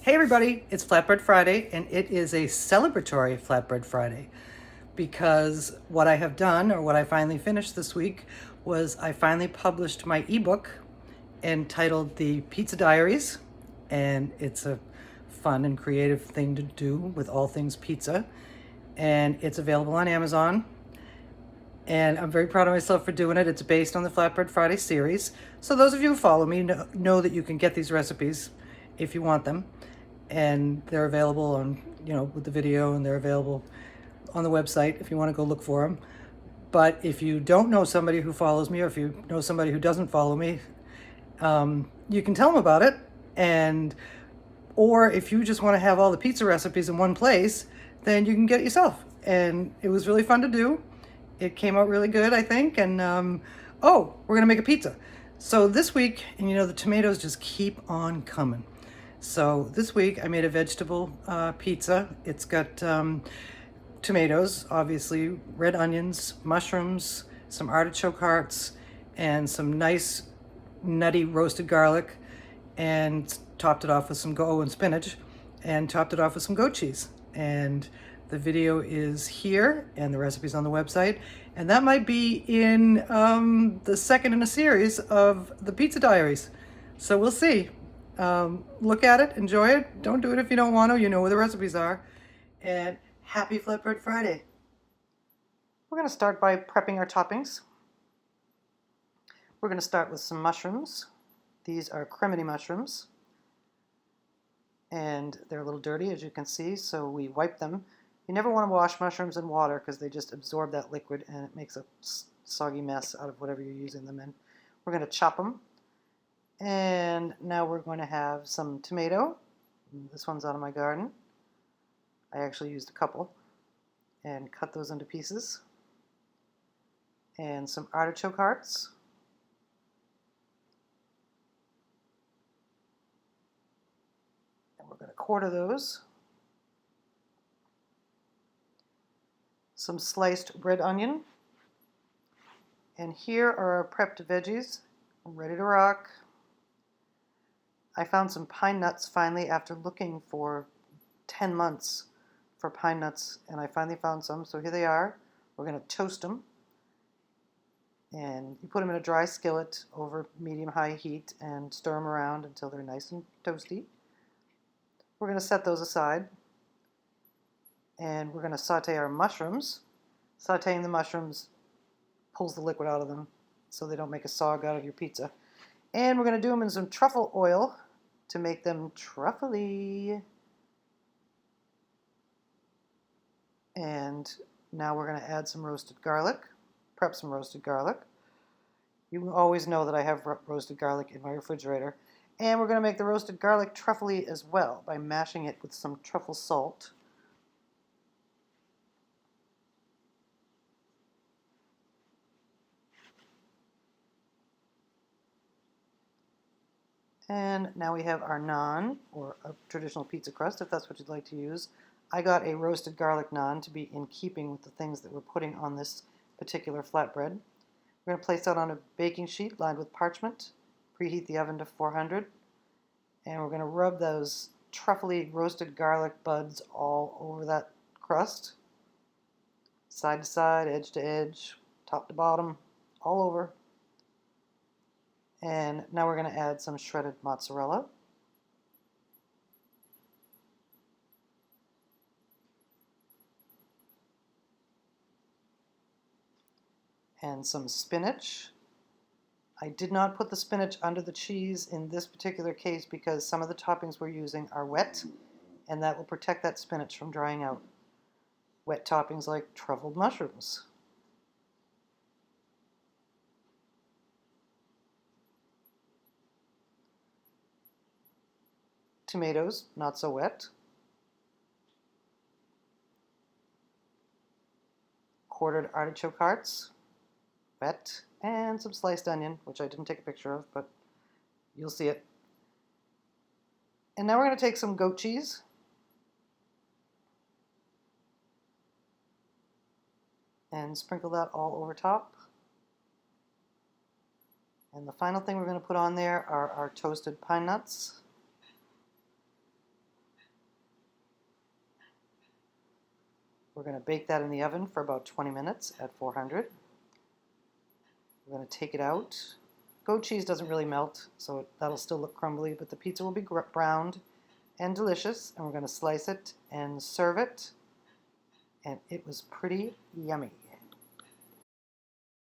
Hey everybody, it's Flatbread Friday, and it is a celebratory Flatbread Friday because what I have done, or what I finally finished this week, was I finally published my ebook entitled The Pizza Diaries, and it's a fun and creative thing to do with all things pizza, and it's available on Amazon. And I'm very proud of myself for doing it. It's based on the Flatbread Friday series. So those of you who follow me know that you can get these recipes if you want them. And they're available on, with the video, and they're available on the website if you want to go look for them. But if you don't know somebody who follows me, or if you know somebody who doesn't follow me, you can tell them about it. Or if you just want to have all the pizza recipes in one place, then you can get it yourself. And it was really fun to do. It came out really good, I think. And oh, we're gonna make a pizza. So this week, and the tomatoes just keep on coming. So this week I made a vegetable pizza. It's got tomatoes, obviously, red onions, mushrooms, some artichoke hearts, and some nice nutty roasted garlic, and topped it off with some spinach, and topped it off with some goat cheese. And the video is here, and the recipe's on the website, and that might be in the second in a series of the Pizza Diaries. So we'll see. Look at it, enjoy it. Don't do it if you don't want to. You know where the recipes are. And happy Flatbread Friday. We're going to start by prepping our toppings. We're going to start with some mushrooms. These are cremini mushrooms, and they're a little dirty, as you can see, so we wipe them. You never want to wash mushrooms in water because they just absorb that liquid and it makes a soggy mess out of whatever you're using them in. We're going to chop them. And now we're going to have some tomato. This one's out of my garden. I actually used a couple. And cut those into pieces. And some artichoke hearts. And we're going to quarter those. Some sliced red onion. And here are our prepped veggies. I'm ready to rock. I found some pine nuts finally after looking for 10 months for pine nuts, and I finally found some, so here they are. We're going to toast them, and you put them in a dry skillet over medium-high heat and stir them around until they're nice and toasty. We're going to set those aside, and we're going to saute our mushrooms. Sauteing the mushrooms pulls the liquid out of them so they don't make a sog out of your pizza. And we're going to do them in some truffle oil to make them truffly. And now we're going to add some roasted garlic, prep some roasted garlic. You always know that I have roasted garlic in my refrigerator. And we're going to make the roasted garlic truffly as well by mashing it with some truffle salt. And now we have our naan, or a traditional pizza crust, if that's what you'd like to use. I got a roasted garlic naan to be in keeping with the things that we're putting on this particular flatbread. We're going to place that on a baking sheet lined with parchment, preheat the oven to 400, and we're going to rub those truffly roasted garlic buds all over that crust, side to side, edge to edge, top to bottom, all over. And now we're going to add some shredded mozzarella. And some spinach. I did not put the spinach under the cheese in this particular case because some of the toppings we're using are wet, and that will protect that spinach from drying out. Wet toppings like truffled mushrooms. Tomatoes, not so wet. Quartered artichoke hearts, wet. And some sliced onion, which I didn't take a picture of, but you'll see it. And now we're going to take some goat cheese. And sprinkle that all over top. And the final thing we're going to put on there are our toasted pine nuts. We're going to bake that in the oven for about 20 minutes at 400. We're going to take it out. Goat cheese doesn't really melt, so that'll still look crumbly, but the pizza will be browned and delicious, and we're going to slice it and serve it, and it was pretty yummy.